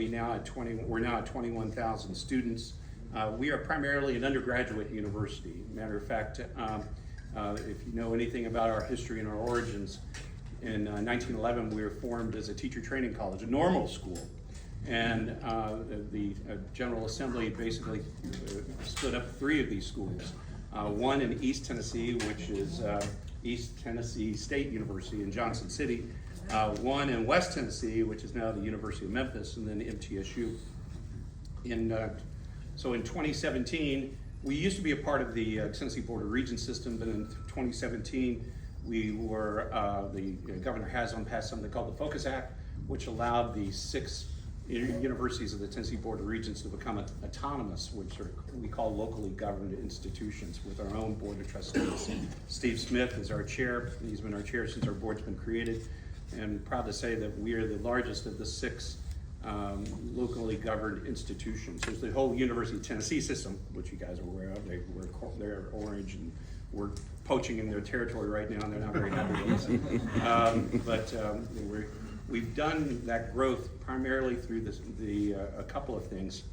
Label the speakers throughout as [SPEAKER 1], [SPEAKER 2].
[SPEAKER 1] We're now at 21,000 students. We are primarily an undergraduate university. Matter of fact, if you know anything about our history and our origins, in 1911 we were formed as a teacher training college, a normal school. And the General Assembly basically split up 3 of these schools. One in East Tennessee, which is East Tennessee State University in Johnson City. One in West Tennessee, which is now the University of Memphis, and then MTSU. So in 2017, we used to be a part of the Tennessee Board of Regents system, but in 2017, we were, the Governor Haslam passed something called the Focus Act, which allowed the 6 universities of the Tennessee Board of Regents to become autonomous, which we call locally governed institutions, with our own board of trustees. Steve Smith is our chair. He's been our chair since our board's been created. And proud to say that we are the largest of the 6 locally governed institutions. There's the whole University of Tennessee system, which you guys are aware of. They're orange, and we're poaching in their territory right now, and they're not very happy with us. We've done that growth primarily through a couple of things.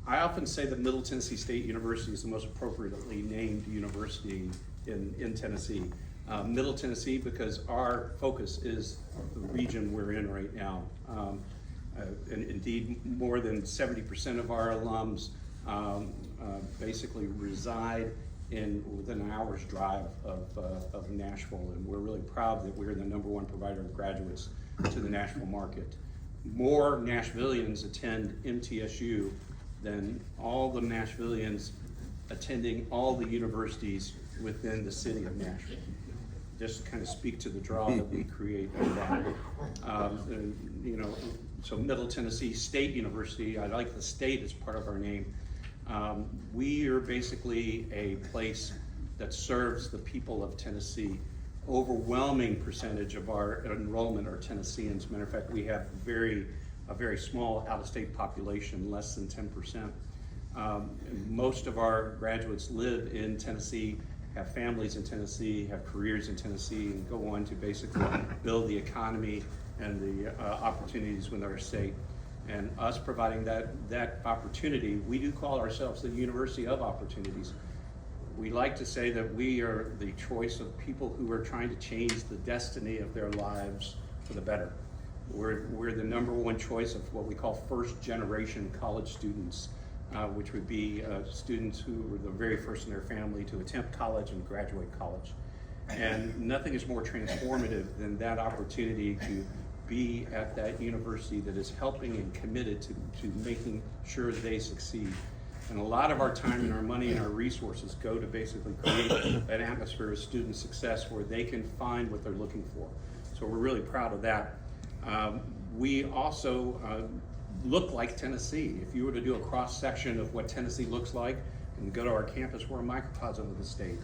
[SPEAKER 1] I often say that Middle Tennessee State University is the most appropriately named university in Tennessee. Middle Tennessee, because our focus is the region we're in right now. And indeed, more than 70% of our alums basically reside within an hour's drive of Nashville, and we're really proud that we're the #1 provider of graduates to the Nashville market. More Nashvillians attend MTSU than all the Nashvillians attending all the universities within the city of Nashville. Just to kind of speak to the draw that we create of that. So Middle Tennessee State University, I like the state as part of our name. We are basically a place that serves the people of Tennessee. Overwhelming percentage of our enrollment are Tennesseans. Matter of fact, we have a very small out-of-state population, less than 10%. Most of our graduates live in Tennessee, have families in Tennessee, have careers in Tennessee, and go on to basically build the economy and the opportunities within our state. And us providing that opportunity, we do call ourselves the University of Opportunities. We like to say that we are the choice of people who are trying to change the destiny of their lives for the better. We're the #1 choice of what we call first-generation college students, which would be students who were the very first in their family to attempt college and graduate college. And nothing is more transformative than that opportunity to be at that university that is helping and committed to making sure they succeed. And a lot of our time and our money and our resources go to basically create an atmosphere of student success where they can find what they're looking for. So we're really proud of that. We also look like Tennessee. If you were to do a cross-section of what Tennessee looks like and go to our campus, we're a microcosm of the state.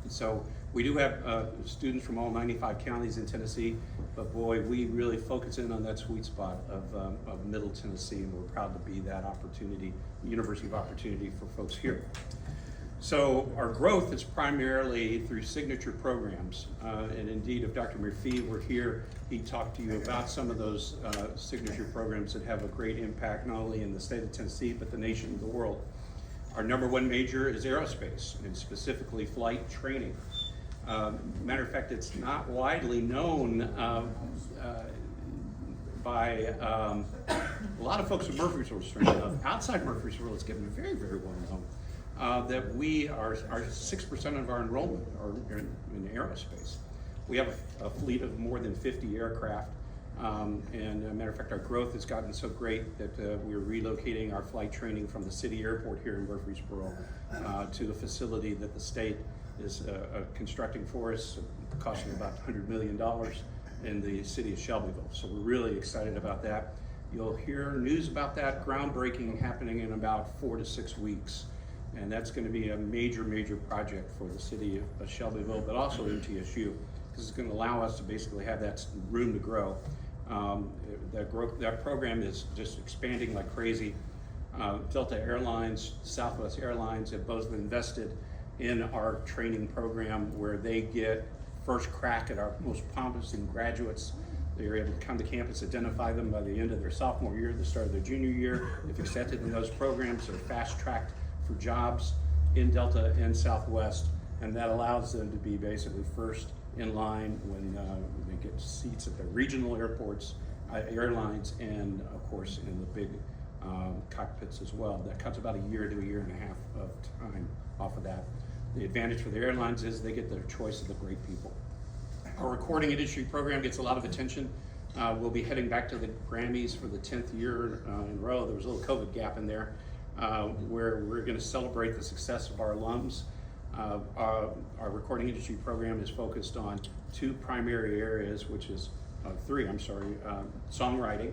[SPEAKER 1] And so we do have students from all 95 counties in Tennessee, but boy, we really focus in on that sweet spot of Middle Tennessee, and we're proud to be that opportunity, University of Opportunity for folks here. So our growth is primarily through signature programs, and indeed, if Dr. Murphy were here, he'd talk to you about some of those signature programs that have a great impact not only in the state of Tennessee, but the nation and the world. Our #1 major is aerospace, and specifically flight training. Matter of fact, it's not widely known by a lot of folks at Murfreesboro. Straight enough, outside Murfreesboro, it's getting very, very well known that we are 6% of our enrollment are in aerospace. We have a fleet of more than 50 aircraft, and as a matter of fact, our growth has gotten so great that we're relocating our flight training from the city airport here in Murfreesboro to a facility that the state is constructing for us, costing about $100 million in the city of Shelbyville. So we're really excited about that. You'll hear news about that groundbreaking happening in about 4 to 6 weeks. And that's going to be a major, major project for the city of Shelbyville, but also MTSU, because it's going to allow us to basically have that room to grow. That program is just expanding like crazy. Delta Airlines, Southwest Airlines have both invested in our training program where they get first crack at our most promising graduates They're able to come to campus, identify them by the end of their sophomore year, the start of their junior year. If accepted in those programs, they're fast-tracked for jobs in Delta and Southwest, and that allows them to be basically first in line when they get seats at the regional airports, airlines, and of course in the big cockpits as well. That cuts about a year to a year and a half of time off of that. The advantage for the airlines is they get their choice of the great people. Our recording industry program gets a lot of attention. We'll be heading back to the Grammys for the 10th year in a row. There was a little COVID gap in there where we're going to celebrate the success of our alums. Our recording industry program is focused on two primary areas, which is songwriting,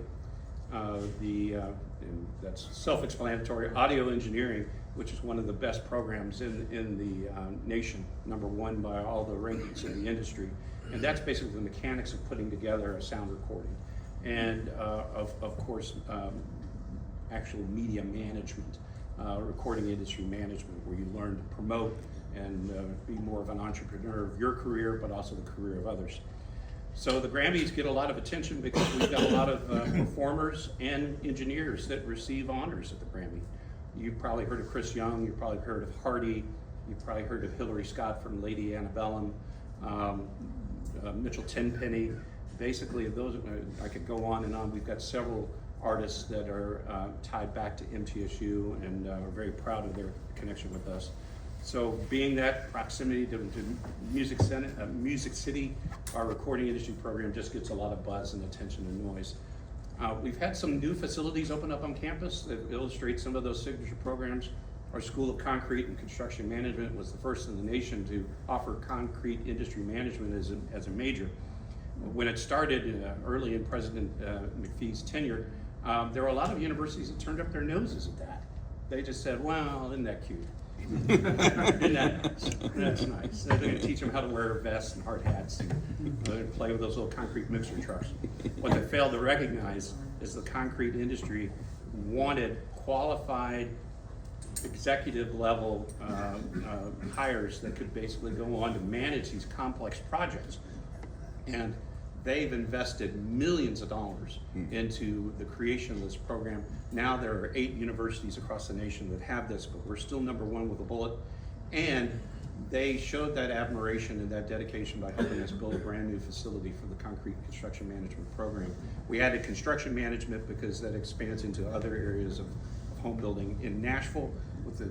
[SPEAKER 1] and that's self-explanatory, audio engineering, which is one of the best programs in the nation, #1 by all the rankings in the industry. And that's basically the mechanics of putting together a sound recording. And of course, actual media management, recording industry management, where you learn to promote and be more of an entrepreneur of your career, but also the career of others. So the Grammys get a lot of attention because we've got a lot of performers and engineers that receive honors at the Grammy. You've probably heard of Chris Young, you've probably heard of Hardy, you've probably heard of Hillary Scott from Lady Antebellum, Mitchell Tenpenny. Basically, those I could go on and on. We've got several artists that are tied back to MTSU and are very proud of their connection with us. So being that proximity to Music City, our recording industry program just gets a lot of buzz and attention and noise. We've had some new facilities open up on campus that illustrate some of those signature programs. Our School of Concrete and Construction Management was the first in the nation to offer concrete industry management as a major. When it started early in President McPhee's tenure, there were a lot of universities that turned up their noses at that. They just said, well, isn't that cute? That's nice. They're going to teach them how to wear vests and hard hats and play with those little concrete mixer trucks. What they failed to recognize is the concrete industry wanted qualified executive level hires that could basically go on to manage these complex projects. And they've invested millions of dollars into the creation of this program. Now there are 8 universities across the nation that have this, but we're still #1 with a bullet. And they showed that admiration and that dedication by helping us build a brand new facility for the concrete construction management program. We added construction management because that expands into other areas of home building in Nashville. With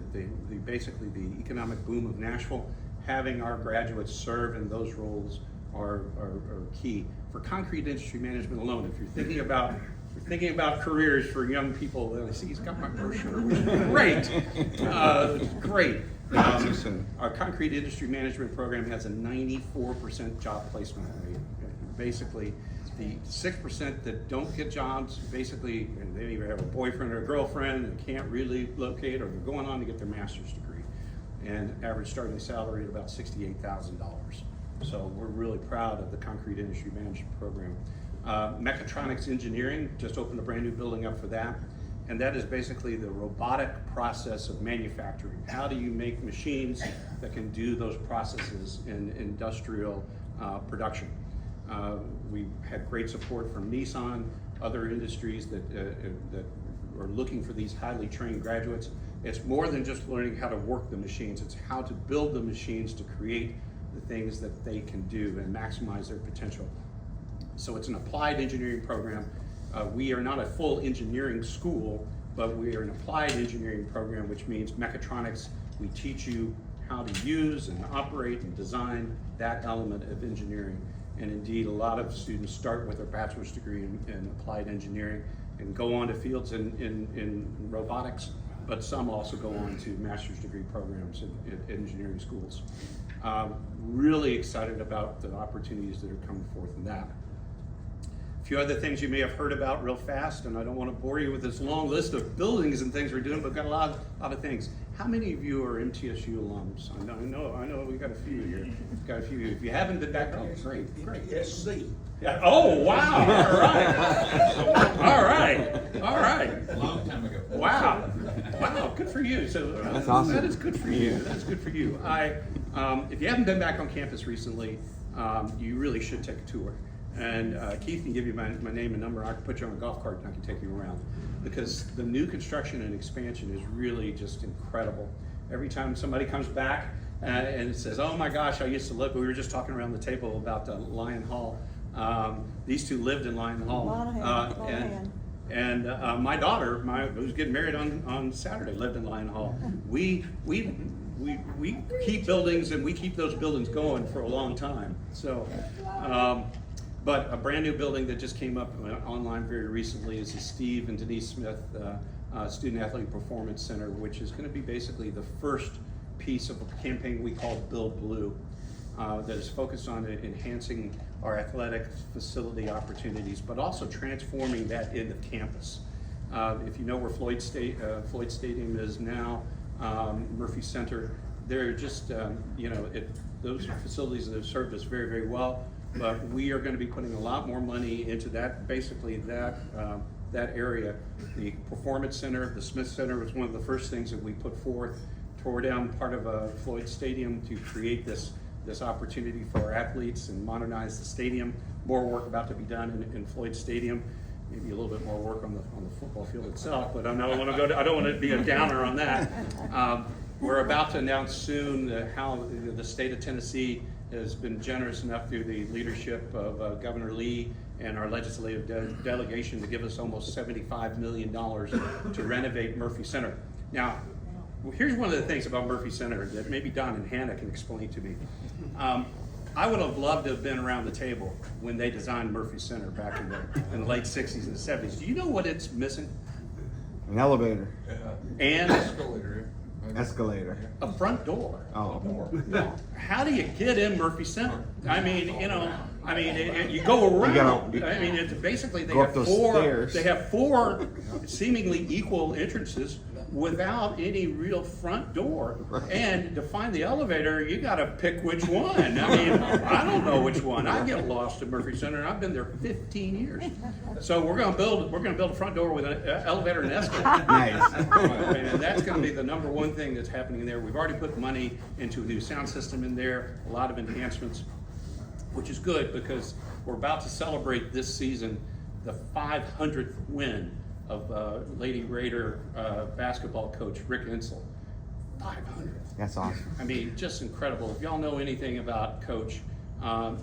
[SPEAKER 1] basically the economic boom of Nashville, having our graduates serve in those roles are key. For concrete industry management alone, if you're thinking about careers for young people, see, he's got my brochure, which is great, great. Our concrete industry management program has a 94% job placement rate. Basically, the 6% that don't get jobs, basically, they either have a boyfriend or a girlfriend and can't really locate, or they're going on to get their master's degree. And average starting salary at about $68,000. So we're really proud of the concrete industry management program. Mechatronics engineering, just opened a brand new building up for that. And that is basically the robotic process of manufacturing. How do you make machines that can do those processes in industrial production? We had great support from Nissan, other industries that are looking for these highly trained graduates. It's more than just learning how to work the machines, it's how to build the machines to create the things that they can do and maximize their potential. So it's an applied engineering program. We are not a full engineering school, but we are an applied engineering program, which means mechatronics. We teach you how to use and operate and design that element of engineering. And indeed, a lot of students start with their bachelor's degree in applied engineering and go on to fields in robotics, but some also go on to master's degree programs in engineering schools. Really excited about the opportunities that are coming forth in that. A few other things you may have heard about real fast, and I don't want to bore you with this long list of buildings and things we're doing, but we've got a lot of things. How many of you are MTSU alums? I know we've got a few here. We've got a few. If you haven't been back, oh, great.
[SPEAKER 2] SC.
[SPEAKER 1] Yeah. Oh, wow. All right.
[SPEAKER 2] Long time ago.
[SPEAKER 1] Wow. Good for you. So
[SPEAKER 3] that's awesome.
[SPEAKER 1] That is good for you. That's good for you. If you haven't been back on campus recently, you really should take a tour. And Keith can give you my name and number. I can put you on a golf cart and I can take you around, because the new construction and expansion is really just incredible. Every time somebody comes back and says, "Oh my gosh, I used to live," we were just talking around the table about Lyon Hall. These two lived in Lyon Hall. And my daughter, who's getting married on Saturday, lived in Lyon Hall. We keep buildings, and we keep those buildings going for a long time. So, but a brand new building that just came up online very recently is the Steve and Denise Smith Student Athlete Performance Center, which is going to be basically the first piece of a campaign we call Build Blue, that is focused on enhancing our athletic facility opportunities, but also transforming that into campus. If you know where Floyd Stadium is now, Murphy Center, they're just, those facilities that have served us very, very well, but we are going to be putting a lot more money into that, basically that area. The Performance Center, the Smith Center, was one of the first things that we put forth, tore down part of Floyd Stadium to create this opportunity for our athletes and modernize the stadium. More work about to be done in Floyd Stadium. Maybe a little bit more work on the football field itself, but I don't want to be a downer on that. We're about to announce soon how the state of Tennessee has been generous enough through the leadership of Governor Lee and our legislative delegation to give us almost $75 million to renovate Murphy Center. Now, here's one of the things about Murphy Center that maybe Don and Hannah can explain to me. I would have loved to have been around the table when they designed Murphy Center back in the late 60s and 70s. Do you know what it's missing?
[SPEAKER 2] An elevator.
[SPEAKER 1] And
[SPEAKER 2] escalator.
[SPEAKER 1] A front door.
[SPEAKER 2] Oh.
[SPEAKER 1] How do you get in Murphy Center? I mean, you go around. It's basically they have four seemingly equal entrances without any real front door. And to find the elevator, you got to pick which one. I don't know which one. I get lost at Murphy Center, and I've been there 15 years. So we're going to build a front door with an elevator and escalator.
[SPEAKER 2] Nice.
[SPEAKER 1] And that's going to be the number one thing that's happening there. We've already put money into a new sound system in there, a lot of enhancements, which is good because we're about to celebrate this season the 500th win of Lady Raider basketball coach Rick Insel. 500.
[SPEAKER 2] That's awesome.
[SPEAKER 1] Just incredible. If y'all know anything about Coach,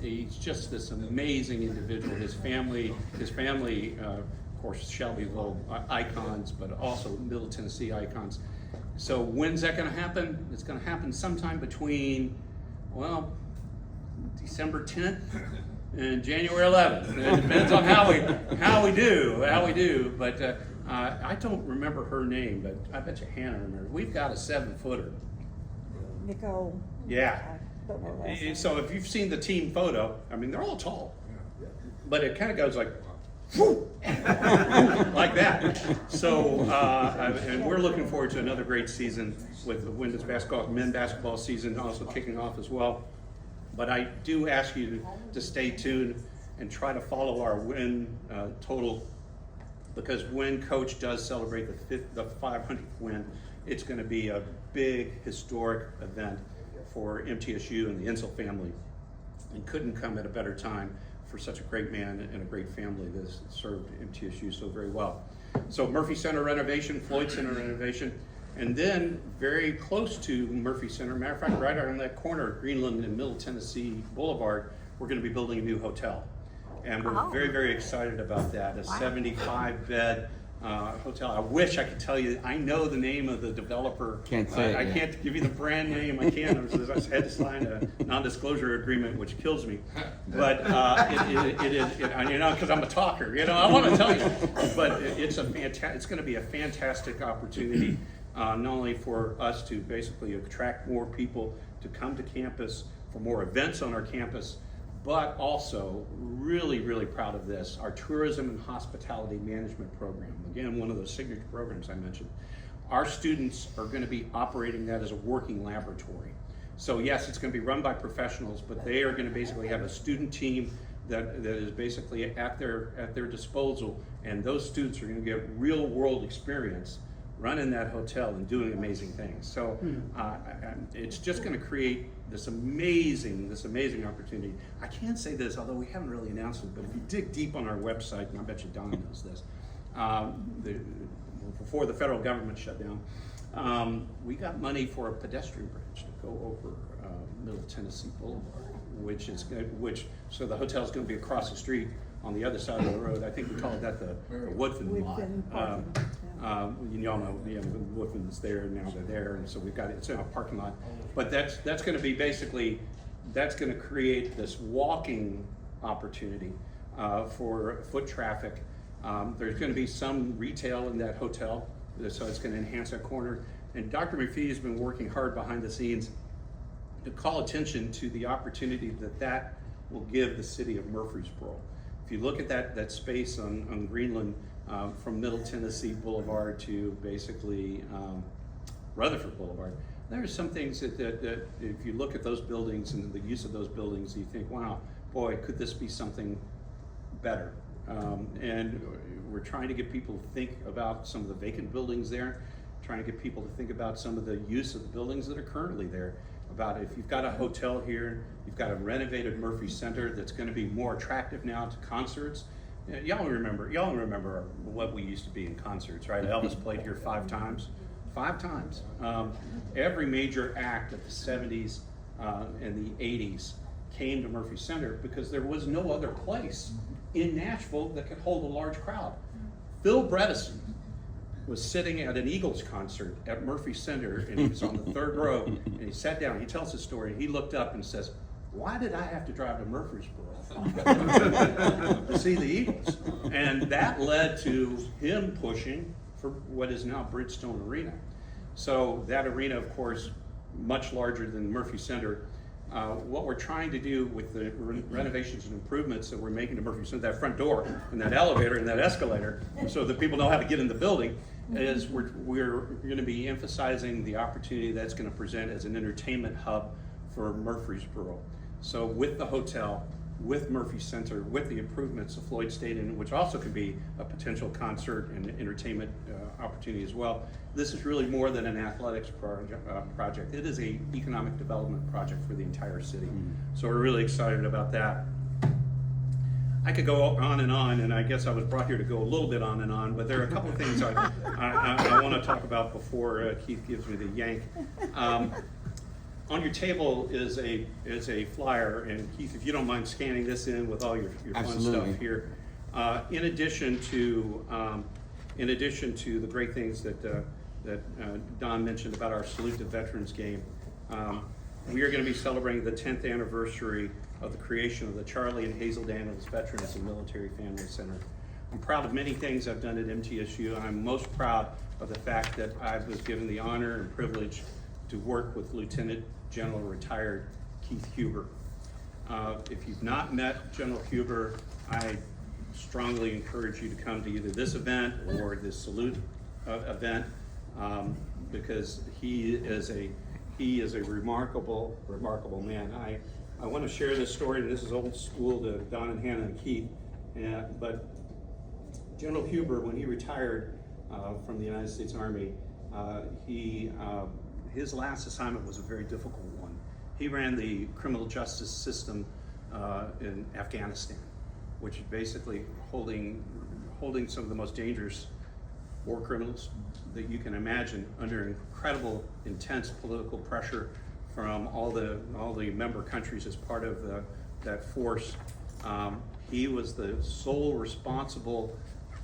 [SPEAKER 1] he's just this amazing individual. His family, of course, Shelbyville icons, but also Middle Tennessee icons. So when's that going to happen? It's going to happen sometime between, December 10th and January 11th. It depends on how we do. But I don't remember her name, but I bet you Hannah remembers. We've got a 7-footer.
[SPEAKER 3] Nicole.
[SPEAKER 1] Yeah.
[SPEAKER 3] I don't know her last name.
[SPEAKER 1] So if you've seen the team photo, they're all tall, but it kind of goes like, whoo, like that. So, and we're looking forward to another great season with the women's basketball season also kicking off as well. But I do ask you to stay tuned and try to follow our win total, because when Coach does celebrate the 500th win, it's going to be a big historic event for MTSU and the Insel family, and couldn't come at a better time for such a great man and a great family that has served MTSU so very well. So Murphy Center renovation, Floyd Center renovation, and then very close to Murphy Center, matter of fact, right on that corner of Greenland and Middle Tennessee Boulevard, we're going to be building a new hotel. And we're very, very excited about that, a 75-bed hotel. I wish I could tell you, I know the name of the developer.
[SPEAKER 2] Can't say it
[SPEAKER 1] I
[SPEAKER 2] yet.
[SPEAKER 1] Can't give you the brand name. I can't. I had to sign a non-disclosure agreement, which kills me. But it is, because I'm a talker. I want to tell you. But it's going to be a fantastic opportunity, not only for us to basically attract more people to come to campus, for more events on our campus, but also really, really proud of this, our tourism and hospitality management program. Again, one of those signature programs I mentioned. Our students are going to be operating that as a working laboratory. So yes, it's going to be run by professionals, but they are going to basically have a student team that is basically at their disposal, and those students are going to get real world experience running that hotel and doing amazing things. So it's just going to create this amazing opportunity. I can't say this, although we haven't really announced it, but if you dig deep on our website, and I bet you Don knows this, before the federal government shut down, we got money for a pedestrian bridge to go over Middle Tennessee Boulevard, so the hotel's going to be across the street on the other side of the road. I think we call that the Woodfin lot. You all know, the Woodfin's there, now they're there, and so we've got it's in a parking lot. But that's going to be basically, that's going to create this walking opportunity for foot traffic. There's going to be some retail in that hotel, so it's going to enhance that corner. And Dr. McPhee has been working hard behind the scenes to call attention to the opportunity that will give the city of Murfreesboro. If you look at that space on Greenland, from Middle Tennessee Boulevard to basically Rutherford Boulevard, there are some things that if you look at those buildings and the use of those buildings, you think, wow, boy, could this be something better? And we're trying to get people to think about some of the vacant buildings there, trying to get people to think about some of the use of the buildings that are currently there. About if you've got a hotel here, you've got a renovated Murphy Center that's going to be more attractive now to concerts. Y'all remember what we used to be in concerts, right? Elvis played here 5 times. 5 times. Every major act of the 70s and the 80s came to Murphy Center because there was no other place in Nashville that could hold a large crowd. Phil Bredesen was sitting at an Eagles concert at Murphy Center, and he was on the 3rd row, and he sat down, he tells his story, and he looked up and says, why did I have to drive to Murfreesboro to see the Eagles? And that led to him pushing for what is now Bridgestone Arena. So that arena, of course, much larger than Murphy Center. What we're trying to do with the renovations and improvements that we're making to Murphy Center, that front door and that elevator and that escalator, so that people know how to get in the building, is we're going to be emphasizing the opportunity that's going to present as an entertainment hub for Murfreesboro. So with the hotel, with Murphy Center, with the improvements of Floyd Stadium, which also could be a potential concert and entertainment opportunity as well, this is really more than an athletics project. It is an economic development project for the entire city. So we're really excited about that. I could go on, and I guess I was brought here to go a little bit on and on, but there are a couple of things I want to talk about before Keith gives me the yank. On your table is a flyer, and Keith, if you don't mind scanning this in with all your fun stuff here. In addition to the great things that Don mentioned about our Salute to Veterans game, we are going to be celebrating the 10th anniversary of the creation of the Charlie and Hazel Daniels Veterans and Military Family Center. I'm proud of many things I've done at MTSU, and I'm most proud of the fact that I was given the honor and privilege to work with Lieutenant General retired Keith Huber. If you've not met General Huber, I strongly encourage you to come to either this event or this Salute event, because he is a remarkable man. I want to share this story, and this is old school to Don and Hannah and Keith, but General Huber, when he retired from the United States Army, his last assignment was a very difficult one. He ran the criminal justice system in Afghanistan, which is basically holding some of the most dangerous war criminals that you can imagine under incredible, intense political pressure from all the member countries as part of that force. He was the sole responsible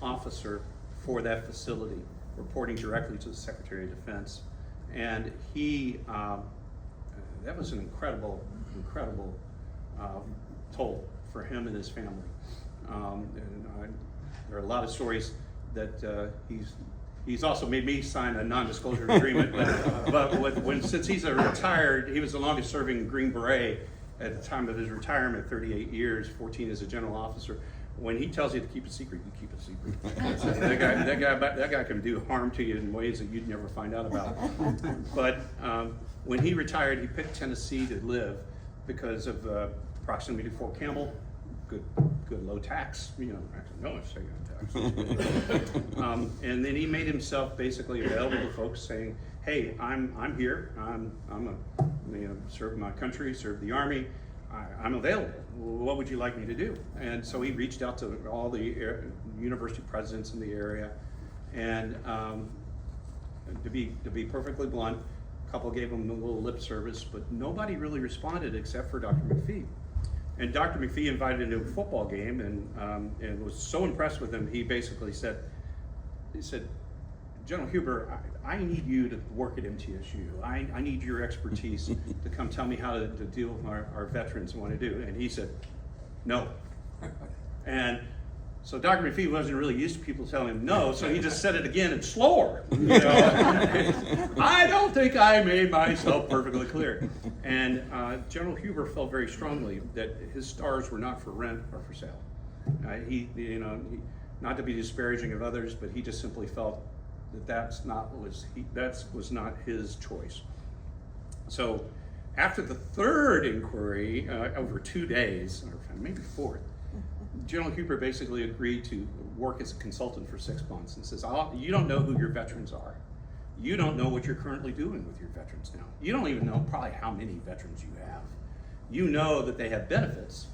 [SPEAKER 1] officer for that facility, reporting directly to the Secretary of Defense. And that was an incredible toll for him and his family. There are a lot of stories that he's also made me sign a non-disclosure agreement, but since he's retired, he was the longest serving Green Beret at the time of his retirement, 38 years, 14 as a general officer. When he tells you to keep a secret, you keep a secret. So that guy can do harm to you in ways that you'd never find out about. But when he retired, he picked Tennessee to live because of proximity to Fort Campbell, good low tax, you know, actually, no one's taking a tax. And then he made himself basically available to folks saying, hey, I'm here, I'm serve my country, serve the Army, I'm available. What would you like me to do? And so he reached out to all the university presidents in the area, and to be perfectly blunt, a couple gave him a little lip service, but nobody really responded except for Dr. McPhee. And Dr. McPhee invited him to a football game, and was so impressed with him, he basically said, General Huber, I need you to work at MTSU. I need your expertise to come tell me how to deal with our veterans and what to do. And he said, no. And so Dr. McPhee wasn't really used to people telling him no, so he just said it again and slower. You know? I don't think I made myself perfectly clear. And General Huber felt very strongly that his stars were not for rent or for sale. Not to be disparaging of others, but he just simply felt that was not his choice. So after the third inquiry, over 2 days, or maybe fourth, General Huber basically agreed to work as a consultant for 6 months and says, you don't know who your veterans are. You don't know what you're currently doing with your veterans now. You don't even know probably how many veterans you have. You know that they have benefits,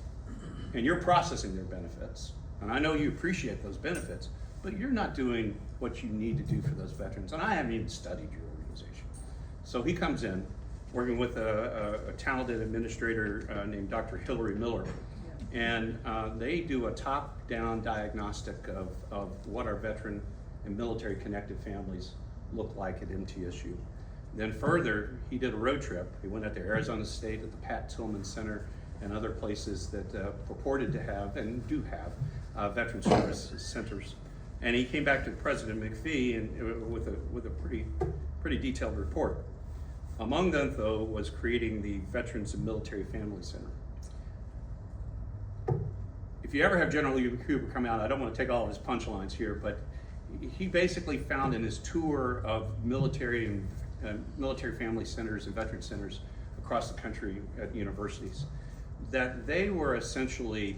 [SPEAKER 1] and you're processing their benefits. And I know you appreciate those benefits, but you're not doing what you need to do for those veterans. And I haven't even studied your organization. So he comes in, working with a talented administrator named Dr. Hillary Miller. And they do a top-down diagnostic of what our veteran and military connected families look like at MTSU. Then further, he did a road trip. He went out to Arizona State at the Pat Tillman Center and other places that purported to have and do have veteran service centers. And he came back to President McPhee and with a pretty detailed report. Among them, though, was creating the Veterans and Military Family Center. If you ever have General Huber come out, I don't want to take all of his punchlines here, but he basically found in his tour of military and military family centers and veteran centers across the country at universities that they were essentially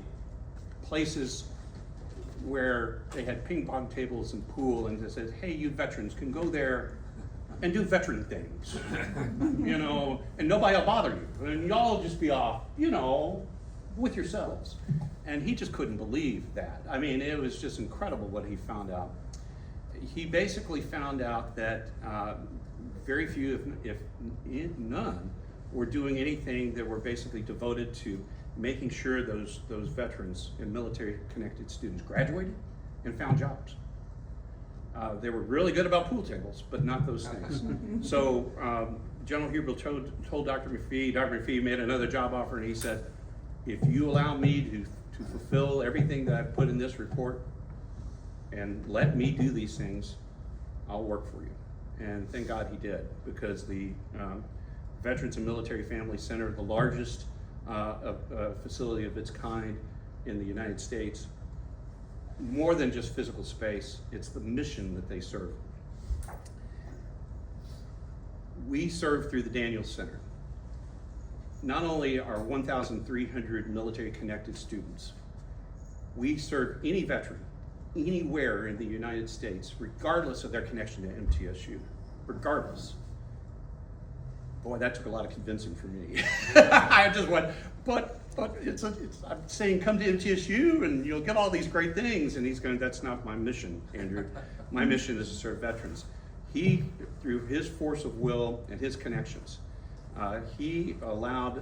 [SPEAKER 1] places where they had ping pong tables and pool, and they said, hey, you veterans can go there and do veteran things, you know, and nobody will bother you, and y'all just be off, you know, with yourselves. And he just couldn't believe that. I mean, it was just incredible what he found out. He basically found out that very few, if none, were doing anything that were basically devoted to making sure those veterans and military-connected students graduated and found jobs. They were really good about pool tables, but not those things. So General Huber told Dr. McPhee made another job offer, and he said, if you allow me to fulfill everything that I put in this report and let me do these things, I'll work for you. And thank God he did, because the Veterans and Military Family Center, the largest facility of its kind in the United States, more than just physical space, it's the mission that they serve. We serve through the Daniels Center. Not only are 1,300 military connected students, we serve any veteran, anywhere in the United States, regardless of their connection to MTSU, regardless. Boy, that took a lot of convincing for me. I just went, but I'm saying come to MTSU and you'll get all these great things. And he's going, that's not my mission, Andrew. My mission is to serve veterans. He, through his force of will and his connections, he allowed,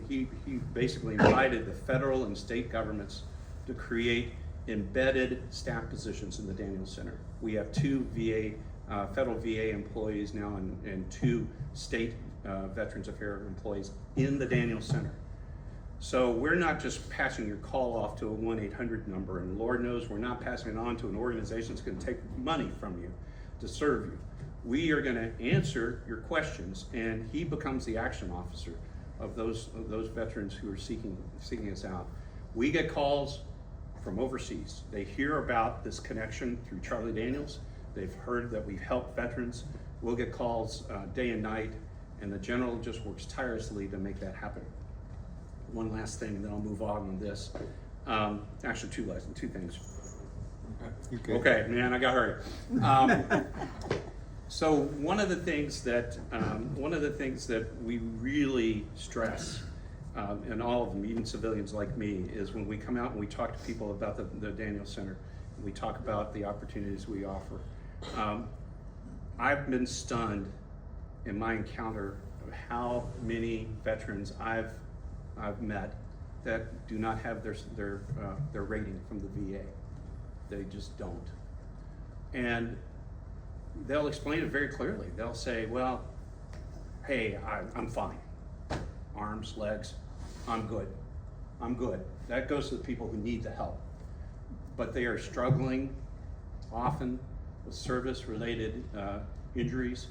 [SPEAKER 1] he basically invited the federal and state governments to create embedded staff positions in the Daniels Center. We have 2 federal VA employees now and 2 state Veterans Affairs employees in the Daniels Center. So we're not just passing your call off to a 1-800 number, and Lord knows we're not passing it on to an organization that's going to take money from you to serve you. We are going to answer your questions, and he becomes the action officer of those veterans who are seeking us out. We get calls from overseas. They hear about this connection through Charlie Daniels. They've heard that we've helped veterans. We'll get calls day and night, and the general just works tirelessly to make that happen. One last thing, and then I'll move on this. Actually, two things.
[SPEAKER 2] You good?
[SPEAKER 1] Okay, man, I got hurry. So one of the things that we really stress in all of them, even civilians like me, is when we come out and we talk to people about the Daniel Center, and we talk about the opportunities we offer. I've been stunned in my encounter of how many veterans I've met that do not have their rating from the VA. They just don't. And they'll explain it very clearly. They'll say, well, hey, I'm fine. Arms, legs, I'm good. I'm good. That goes to the people who need the help. But they are struggling often with service-related injuries,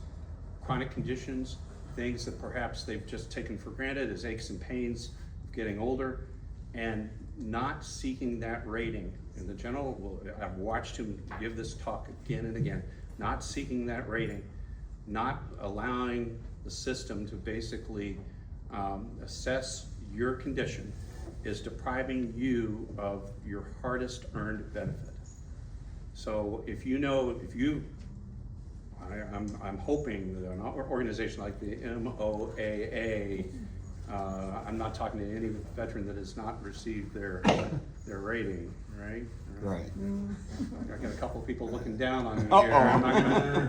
[SPEAKER 1] chronic conditions, things that perhaps they've just taken for granted as aches and pains of getting older, and not seeking that rating. And the general, I've watched him give this talk again and again, not seeking that rating, not allowing the system to basically assess your condition is depriving you of your hardest earned benefit. So I'm hoping that an organization like the MOAA, I'm not talking to any veteran that has not received their rating, right?
[SPEAKER 2] Right.
[SPEAKER 1] I got a couple of people looking down on me
[SPEAKER 2] Uh-oh.
[SPEAKER 1] here.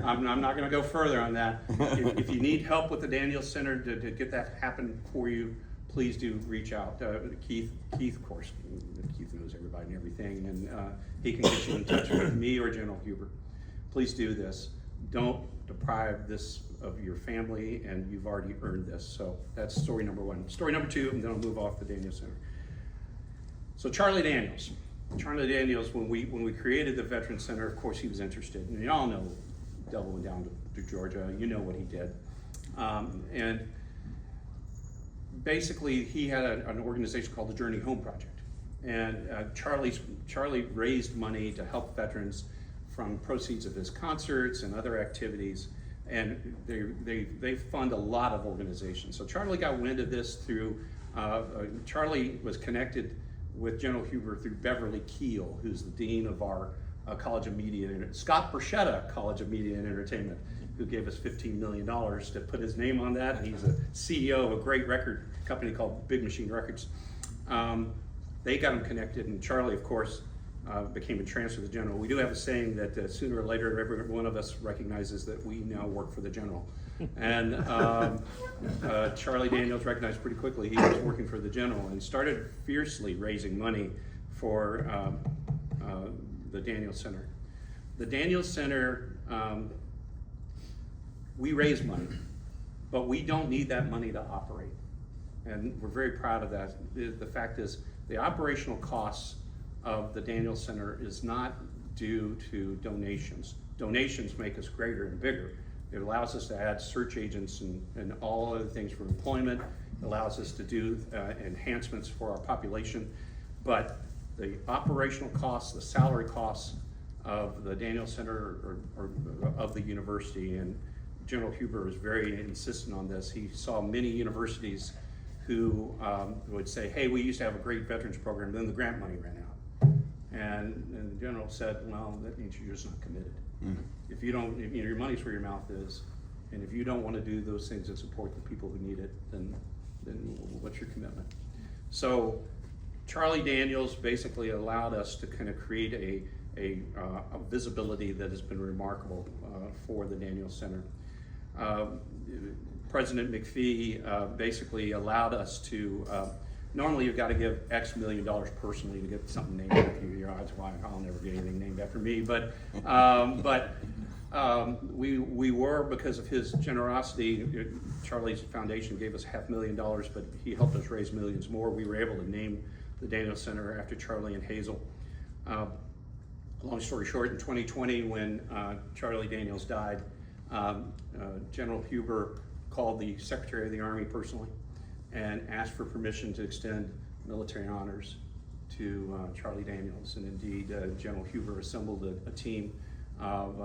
[SPEAKER 1] I'm not gonna go further on that. If you need help with the Daniel Center to get that happen for you, please do reach out. Keith, of course, Keith knows everybody and everything, and he can get you in touch with me or General Hubert. Please do this. Don't deprive this of your family, and you've already earned this. So that's story number one. Story number two, and then I'll move off the Daniel Center. So Charlie Daniels, when we created the Veteran Center, of course he was interested, and you all know Devil went down to Georgia. You know what he did, and basically he had an organization called the Journey Home Project, and Charlie raised money to help veterans from proceeds of his concerts and other activities, and they fund a lot of organizations. So Charlie got wind of this through, Charlie was connected with General Huber through Beverly Keel, who's the dean of our College of Media and Scott Borchetta College of Media and Entertainment, who gave us $15 million to put his name on that. And he's a CEO of a great record company called Big Machine Records. They got him connected, and Charlie, of course, became a transfer to the general. We do have a saying that sooner or later, every one of us recognizes that we now work for the general. And Charlie Daniels recognized pretty quickly he was working for the general and started fiercely raising money for the Daniel Center. The Daniel Center, we raise money, but we don't need that money to operate. And we're very proud of that. The fact is, the operational costs of the Daniel Center is not due to donations. Donations make us greater and bigger. It allows us to add search agents and all other things for employment. It allows us to do enhancements for our population. But the operational costs, the salary costs of the Daniel Center or of the university, and General Huber was very insistent on this. He saw many universities who would say, hey, we used to have a great veterans program, then the grant money ran out. And the general said, well, that means you're just not committed. Mm-hmm. If you don't, your money's where your mouth is, and if you don't want to do those things that support the people who need it, then what's your commitment? So Charlie Daniels basically allowed us to kind of create a visibility that has been remarkable for the Daniel Center. President McPhee basically allowed us to, normally you've got to give X million dollars personally to get something named after you. That's why I'll never get anything named after me. But we were, because of his generosity, Charlie's foundation gave us $500,000, but he helped us raise millions more. We were able to name the Daniel Center after Charlie and Hazel. Long story short, in 2020, when Charlie Daniels died, General Huber called the Secretary of the Army personally and asked for permission to extend military honors to Charlie Daniels. And indeed, General Huber assembled a team of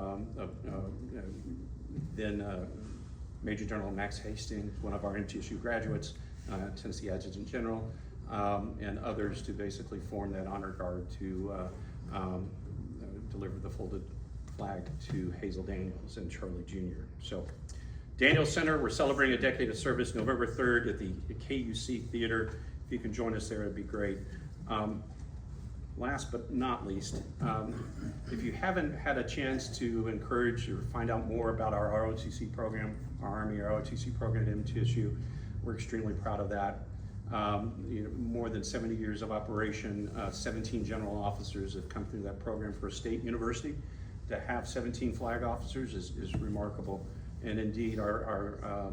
[SPEAKER 1] then Major General Max Hastings, one of our MTSU graduates, Tennessee Adjutant General, and others to basically form that honor guard to deliver the folded flag to Hazel Daniels and Charlie Jr. So, Daniels Center, we're celebrating a decade of service November 3rd at the KUC Theater. If you can join us there, it'd be great. Last but not least, if you haven't had a chance to encourage or find out more about our ROTC program, our Army ROTC program at MTSU, we're extremely proud of that. More than 70 years of operation, 17 general officers have come through that program for a state university. To have 17 flag officers is remarkable. And indeed, our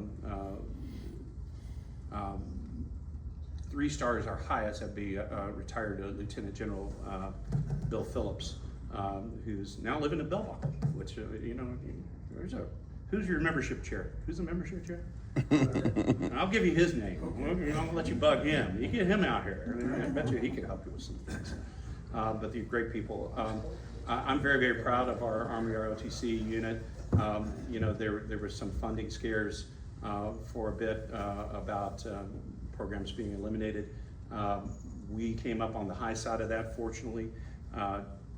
[SPEAKER 1] 3 stars, our highest, have be retired Lieutenant General Bill Phillips, who's now living in Belleville, which, who's your membership chair? Who's the membership chair? I'll give you his name. I'll let you bug him. You get him out here. I bet you he could help you with some things. But they're great people. I'm very, very proud of our Army ROTC unit. There were some funding scares for a bit about programs being eliminated. We came up on the high side of that, fortunately.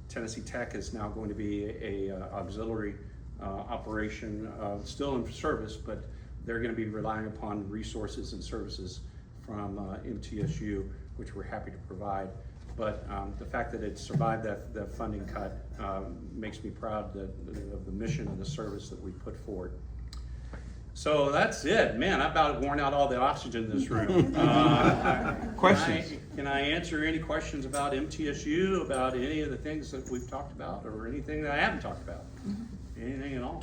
[SPEAKER 1] Tennessee Tech is now going to be a auxiliary operation, still in service, but they're going to be relying upon resources and services from MTSU, which we're happy to provide. But the fact that it survived that funding cut makes me proud of the mission and the service that we put forward. So that's it. Man, I about worn out all the oxygen in this room.
[SPEAKER 2] Questions?
[SPEAKER 1] Can I answer any questions about MTSU, about any of the things that we've talked about, or anything that I haven't talked about? Anything at all?